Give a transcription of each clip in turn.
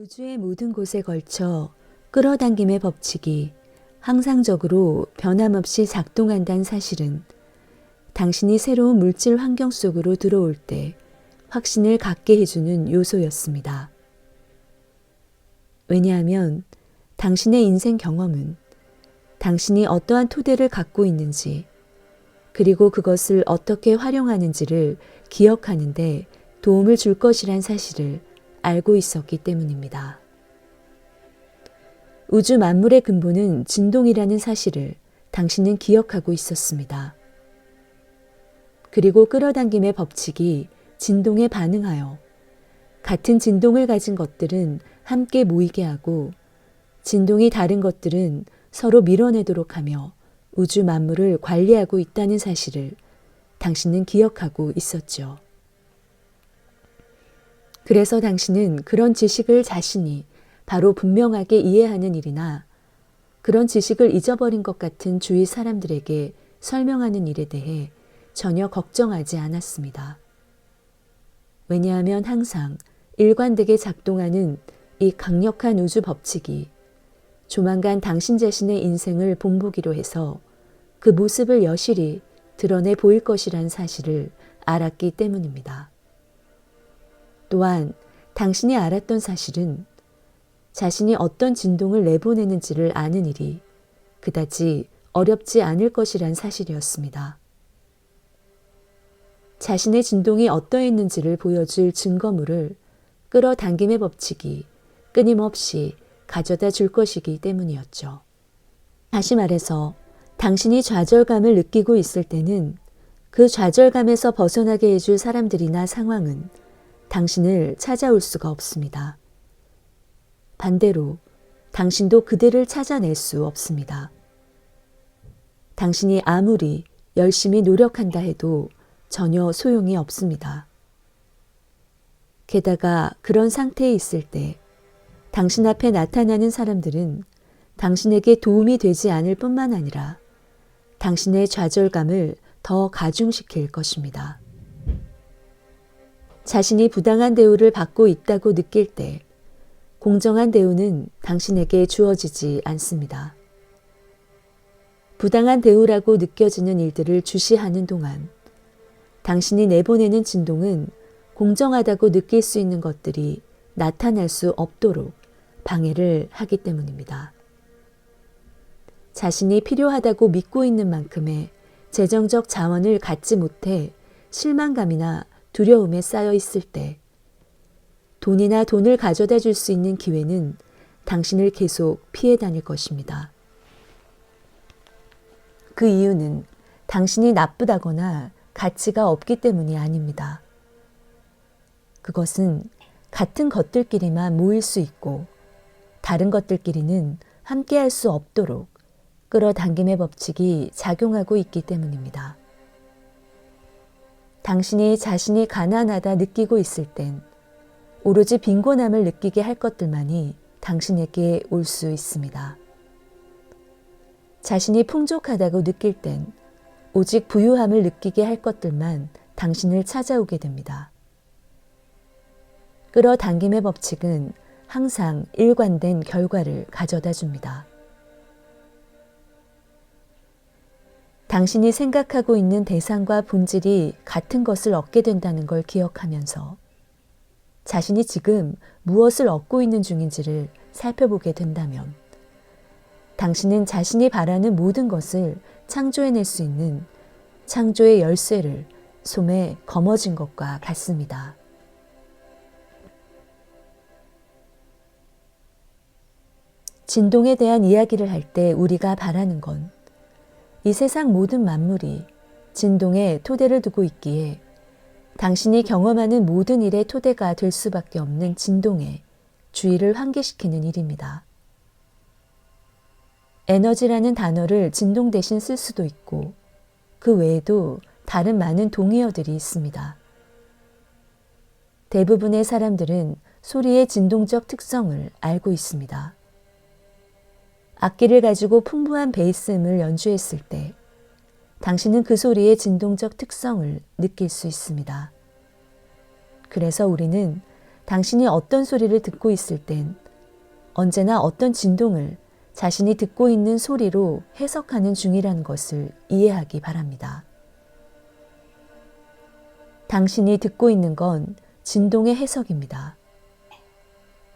우주의 모든 곳에 걸쳐 끌어당김의 법칙이 항상적으로 변함없이 작동한다는 사실은 당신이 새로운 물질 환경 속으로 들어올 때 확신을 갖게 해주는 요소였습니다. 왜냐하면 당신의 인생 경험은 당신이 어떠한 토대를 갖고 있는지 그리고 그것을 어떻게 활용하는지를 기억하는 데 도움을 줄 것이란 사실을 알고 있었기 때문입니다. 우주 만물의 근본은 진동이라는 사실을 당신은 기억하고 있었습니다. 그리고 끌어당김의 법칙이 진동에 반응하여 같은 진동을 가진 것들은 함께 모이게 하고 진동이 다른 것들은 서로 밀어내도록 하며 우주 만물을 관리하고 있다는 사실을 당신은 기억하고 있었죠. 그래서 당신은 그런 지식을 자신이 바로 분명하게 이해하는 일이나 그런 지식을 잊어버린 것 같은 주위 사람들에게 설명하는 일에 대해 전혀 걱정하지 않았습니다. 왜냐하면 항상 일관되게 작동하는 이 강력한 우주 법칙이 조만간 당신 자신의 인생을 본보기로 해서 그 모습을 여실히 드러내 보일 것이란 사실을 알았기 때문입니다. 또한 당신이 알았던 사실은 자신이 어떤 진동을 내보내는지를 아는 일이 그다지 어렵지 않을 것이란 사실이었습니다. 자신의 진동이 어떠했는지를 보여줄 증거물을 끌어당김의 법칙이 끊임없이 가져다 줄 것이기 때문이었죠. 다시 말해서 당신이 좌절감을 느끼고 있을 때는 그 좌절감에서 벗어나게 해줄 사람들이나 상황은 당신을 찾아올 수가 없습니다. 반대로 당신도 그들을 찾아낼 수 없습니다. 당신이 아무리 열심히 노력한다 해도 전혀 소용이 없습니다. 게다가 그런 상태에 있을 때 당신 앞에 나타나는 사람들은 당신에게 도움이 되지 않을 뿐만 아니라 당신의 좌절감을 더 가중시킬 것입니다. 자신이 부당한 대우를 받고 있다고 느낄 때 공정한 대우는 당신에게 주어지지 않습니다. 부당한 대우라고 느껴지는 일들을 주시하는 동안 당신이 내보내는 진동은 공정하다고 느낄 수 있는 것들이 나타날 수 없도록 방해를 하기 때문입니다. 자신이 필요하다고 믿고 있는 만큼의 재정적 자원을 갖지 못해 실망감이나 두려움에 쌓여 있을 때 돈이나 돈을 가져다 줄 수 있는 기회는 당신을 계속 피해 다닐 것입니다. 그 이유는 당신이 나쁘다거나 가치가 없기 때문이 아닙니다. 그것은 같은 것들끼리만 모일 수 있고 다른 것들끼리는 함께 할 수 없도록 끌어당김의 법칙이 작용하고 있기 때문입니다. 당신이 자신이 가난하다 느끼고 있을 땐 오로지 빈곤함을 느끼게 할 것들만이 당신에게 올 수 있습니다. 자신이 풍족하다고 느낄 땐 오직 부유함을 느끼게 할 것들만 당신을 찾아오게 됩니다. 끌어당김의 법칙은 항상 일관된 결과를 가져다 줍니다. 당신이 생각하고 있는 대상과 본질이 같은 것을 얻게 된다는 걸 기억하면서 자신이 지금 무엇을 얻고 있는 중인지를 살펴보게 된다면 당신은 자신이 바라는 모든 것을 창조해낼 수 있는 창조의 열쇠를 솜에 거머쥔 것과 같습니다. 진동에 대한 이야기를 할 때 우리가 바라는 건 이 세상 모든 만물이 진동에 토대를 두고 있기에 당신이 경험하는 모든 일의 토대가 될 수밖에 없는 진동에 주의를 환기시키는 일입니다. 에너지라는 단어를 진동 대신 쓸 수도 있고 그 외에도 다른 많은 동의어들이 있습니다. 대부분의 사람들은 소리의 진동적 특성을 알고 있습니다. 악기를 가지고 풍부한 베이스음을 연주했을 때 당신은 그 소리의 진동적 특성을 느낄 수 있습니다. 그래서 우리는 당신이 어떤 소리를 듣고 있을 땐 언제나 어떤 진동을 자신이 듣고 있는 소리로 해석하는 중이라는 것을 이해하기 바랍니다. 당신이 듣고 있는 건 진동의 해석입니다.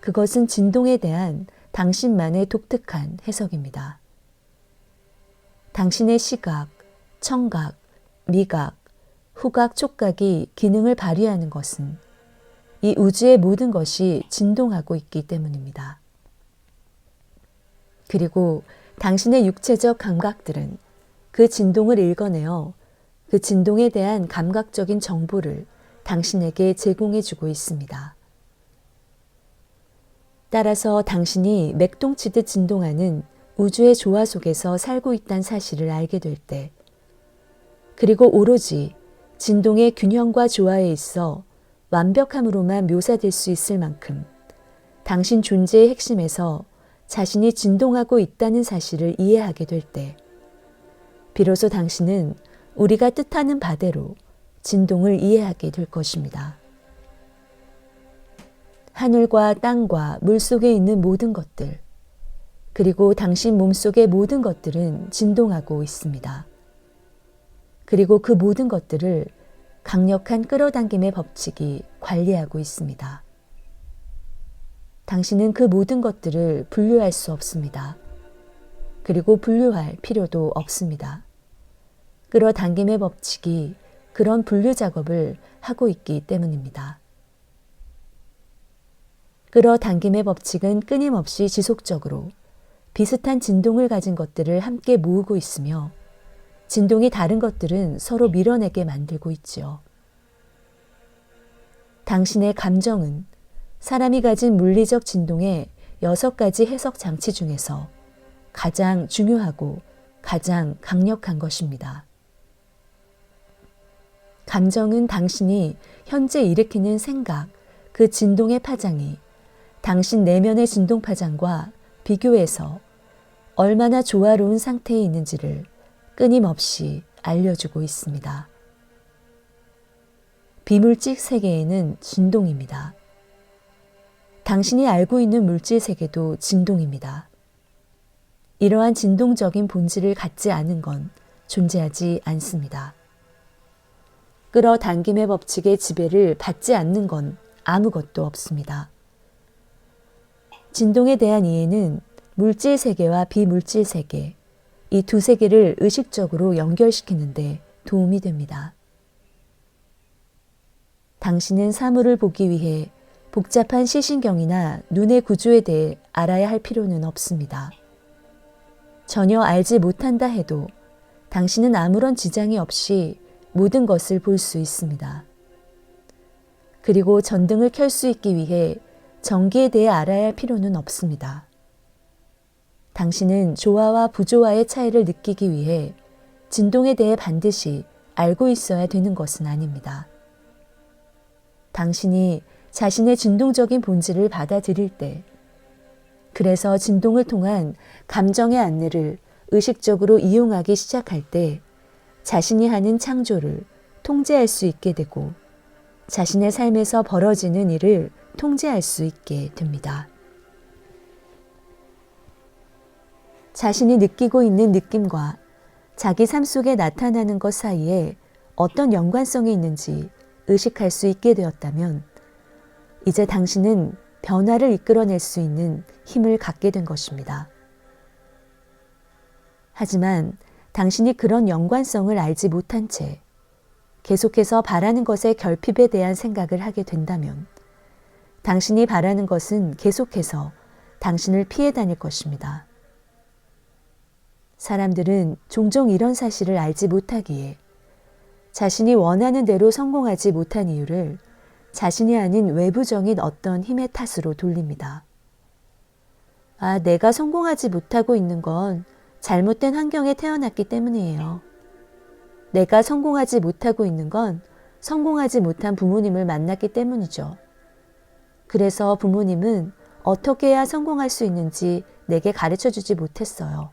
그것은 진동에 대한 당신만의 독특한 해석입니다. 당신의 시각, 청각, 미각, 후각, 촉각이 기능을 발휘하는 것은 이 우주의 모든 것이 진동하고 있기 때문입니다. 그리고 당신의 육체적 감각들은 그 진동을 읽어내어 그 진동에 대한 감각적인 정보를 당신에게 제공해 주고 있습니다. 따라서 당신이 맥동치듯 진동하는 우주의 조화 속에서 살고 있다는 사실을 알게 될 때, 그리고 오로지 진동의 균형과 조화에 있어 완벽함으로만 묘사될 수 있을 만큼 당신 존재의 핵심에서 자신이 진동하고 있다는 사실을 이해하게 될 때, 비로소 당신은 우리가 뜻하는 바대로 진동을 이해하게 될 것입니다. 하늘과 땅과 물 속에 있는 모든 것들, 그리고 당신 몸속의 모든 것들은 진동하고 있습니다. 그리고 그 모든 것들을 강력한 끌어당김의 법칙이 관리하고 있습니다. 당신은 그 모든 것들을 분류할 수 없습니다. 그리고 분류할 필요도 없습니다. 끌어당김의 법칙이 그런 분류 작업을 하고 있기 때문입니다. 끌어당김의 법칙은 끊임없이 지속적으로 비슷한 진동을 가진 것들을 함께 모으고 있으며 진동이 다른 것들은 서로 밀어내게 만들고 있지요. 당신의 감정은 사람이 가진 물리적 진동의 6가지 해석 장치 중에서 가장 중요하고 가장 강력한 것입니다. 감정은 당신이 현재 일으키는 생각, 그 진동의 파장이 당신 내면의 진동 파장과 비교해서 얼마나 조화로운 상태에 있는지를 끊임없이 알려주고 있습니다. 비물질 세계에는 진동입니다. 당신이 알고 있는 물질 세계도 진동입니다. 이러한 진동적인 본질을 갖지 않은 건 존재하지 않습니다. 끌어당김의 법칙의 지배를 받지 않는 건 아무것도 없습니다. 진동에 대한 이해는 물질 세계와 비물질 세계, 이 두 세계를 의식적으로 연결시키는데 도움이 됩니다. 당신은 사물을 보기 위해 복잡한 시신경이나 눈의 구조에 대해 알아야 할 필요는 없습니다. 전혀 알지 못한다 해도 당신은 아무런 지장이 없이 모든 것을 볼 수 있습니다. 그리고 전등을 켤 수 있기 위해 전기에 대해 알아야 할 필요는 없습니다. 당신은 조화와 부조화의 차이를 느끼기 위해 진동에 대해 반드시 알고 있어야 되는 것은 아닙니다. 당신이 자신의 진동적인 본질을 받아들일 때, 그래서 진동을 통한 감정의 안내를 의식적으로 이용하기 시작할 때 자신이 하는 창조를 통제할 수 있게 되고 자신의 삶에서 벌어지는 일을 통제할 수 있게 됩니다. 자신이 느끼고 있는 느낌과 자기 삶 속에 나타나는 것 사이에 어떤 연관성이 있는지 의식할 수 있게 되었다면 이제 당신은 변화를 이끌어낼 수 있는 힘을 갖게 된 것입니다. 하지만 당신이 그런 연관성을 알지 못한 채 계속해서 바라는 것의 결핍에 대한 생각을 하게 된다면 당신이 바라는 것은 계속해서 당신을 피해 다닐 것입니다. 사람들은 종종 이런 사실을 알지 못하기에 자신이 원하는 대로 성공하지 못한 이유를 자신이 아닌 외부적인 어떤 힘의 탓으로 돌립니다. 아, 내가 성공하지 못하고 있는 건 잘못된 환경에 태어났기 때문이에요. 내가 성공하지 못하고 있는 건 성공하지 못한 부모님을 만났기 때문이죠. 그래서 부모님은 어떻게 해야 성공할 수 있는지 내게 가르쳐주지 못했어요.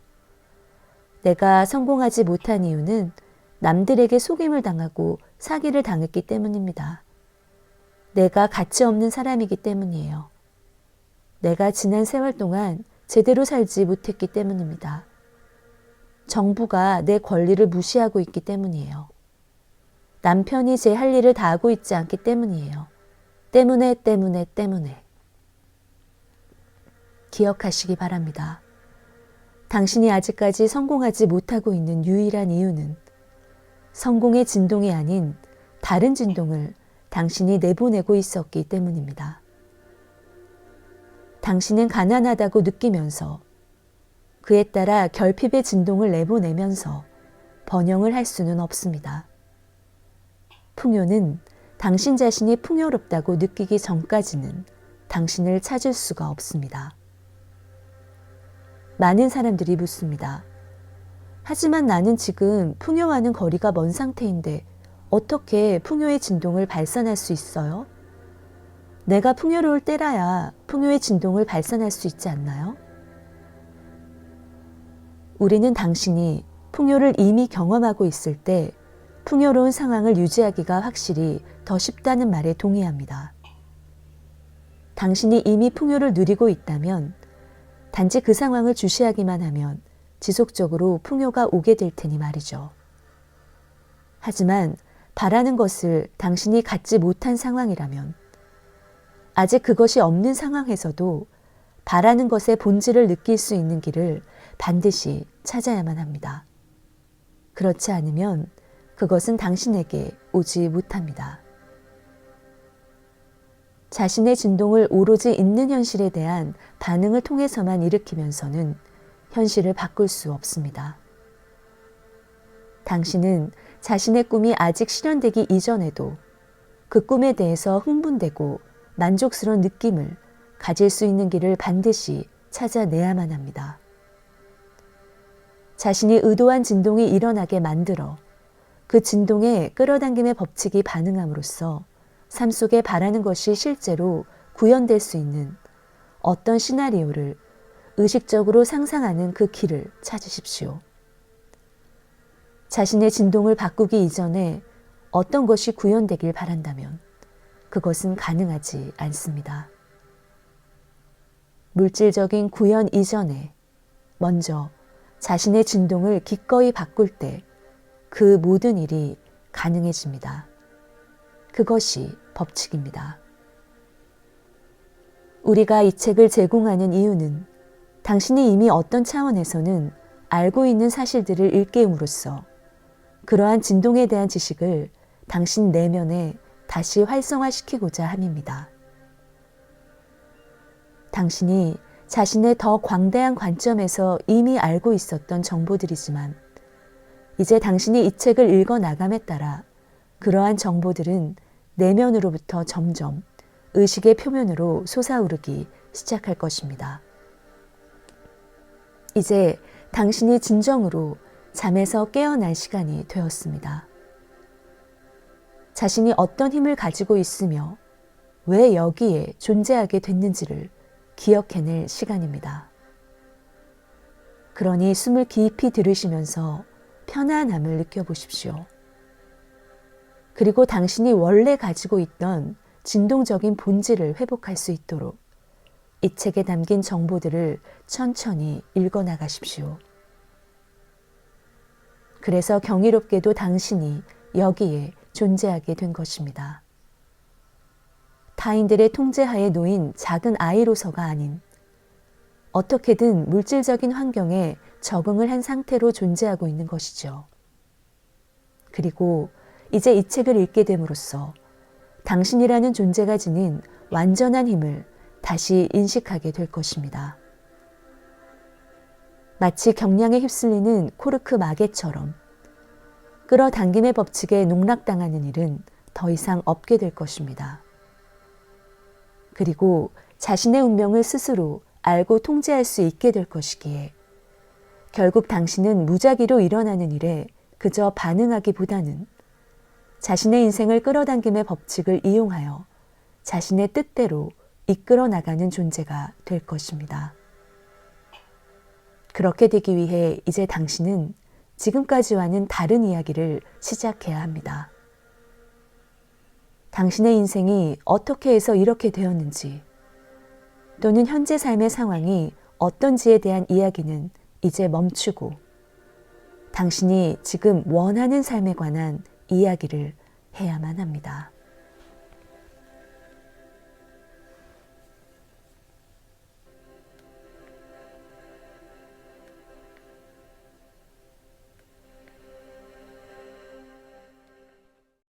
내가 성공하지 못한 이유는 남들에게 속임을 당하고 사기를 당했기 때문입니다. 내가 가치 없는 사람이기 때문이에요. 내가 지난 세월 동안 제대로 살지 못했기 때문입니다. 정부가 내 권리를 무시하고 있기 때문이에요. 남편이 제 할 일을 다 하고 있지 않기 때문이에요. 때문에. 기억하시기 바랍니다. 당신이 아직까지 성공하지 못하고 있는 유일한 이유는 성공의 진동이 아닌 다른 진동을 당신이 내보내고 있었기 때문입니다. 당신은 가난하다고 느끼면서 그에 따라 결핍의 진동을 내보내면서 번영을 할 수는 없습니다. 풍요는 당신 자신이 풍요롭다고 느끼기 전까지는 당신을 찾을 수가 없습니다. 많은 사람들이 묻습니다. 하지만 나는 지금 풍요와는 거리가 먼 상태인데 어떻게 풍요의 진동을 발산할 수 있어요? 내가 풍요로울 때라야 풍요의 진동을 발산할 수 있지 않나요? 우리는 당신이 풍요를 이미 경험하고 있을 때 풍요로운 상황을 유지하기가 확실히 더 쉽다는 말에 동의합니다. 당신이 이미 풍요를 누리고 있다면 단지 그 상황을 주시하기만 하면 지속적으로 풍요가 오게 될 테니 말이죠. 하지만 바라는 것을 당신이 갖지 못한 상황이라면 아직 그것이 없는 상황에서도 바라는 것의 본질을 느낄 수 있는 길을 반드시 찾아야만 합니다. 그렇지 않으면 그것은 당신에게 오지 못합니다. 자신의 진동을 오로지 있는 현실에 대한 반응을 통해서만 일으키면서는 현실을 바꿀 수 없습니다. 당신은 자신의 꿈이 아직 실현되기 이전에도 그 꿈에 대해서 흥분되고 만족스러운 느낌을 가질 수 있는 길을 반드시 찾아내야만 합니다. 자신이 의도한 진동이 일어나게 만들어 그 진동에 끌어당김의 법칙이 반응함으로써 삶 속에 바라는 것이 실제로 구현될 수 있는 어떤 시나리오를 의식적으로 상상하는 그 길을 찾으십시오. 자신의 진동을 바꾸기 이전에 어떤 것이 구현되길 바란다면 그것은 가능하지 않습니다. 물질적인 구현 이전에 먼저 자신의 진동을 기꺼이 바꿀 때 그 모든 일이 가능해집니다. 그것이 법칙입니다. 우리가 이 책을 제공하는 이유는 당신이 이미 어떤 차원에서는 알고 있는 사실들을 일깨움으로써 그러한 진동에 대한 지식을 당신 내면에 다시 활성화시키고자 함입니다. 당신이 자신의 더 광대한 관점에서 이미 알고 있었던 정보들이지만 이제 당신이 이 책을 읽어 나감에 따라 그러한 정보들은 내면으로부터 점점 의식의 표면으로 솟아오르기 시작할 것입니다. 이제 당신이 진정으로 잠에서 깨어날 시간이 되었습니다. 자신이 어떤 힘을 가지고 있으며 왜 여기에 존재하게 됐는지를 기억해낼 시간입니다. 그러니 숨을 깊이 들이쉬면서 편안함을 느껴보십시오. 그리고 당신이 원래 가지고 있던 진동적인 본질을 회복할 수 있도록 이 책에 담긴 정보들을 천천히 읽어나가십시오. 그래서 경이롭게도 당신이 여기에 존재하게 된 것입니다. 타인들의 통제하에 놓인 작은 아이로서가 아닌 어떻게든 물질적인 환경에 적응을 한 상태로 존재하고 있는 것이죠. 그리고 이제 이 책을 읽게 됨으로써 당신이라는 존재가 지닌 완전한 힘을 다시 인식하게 될 것입니다. 마치 경량에 휩쓸리는 코르크 마개처럼 끌어당김의 법칙에 농락당하는 일은 더 이상 없게 될 것입니다. 그리고 자신의 운명을 스스로 알고 통제할 수 있게 될 것이기에 결국 당신은 무작위로 일어나는 일에 그저 반응하기보다는 자신의 인생을 끌어당김의 법칙을 이용하여 자신의 뜻대로 이끌어 나가는 존재가 될 것입니다. 그렇게 되기 위해 이제 당신은 지금까지와는 다른 이야기를 시작해야 합니다. 당신의 인생이 어떻게 해서 이렇게 되었는지, 또는 현재 삶의 상황이 어떤지에 대한 이야기는 이제 멈추고 당신이 지금 원하는 삶에 관한 이야기를 해야만 합니다.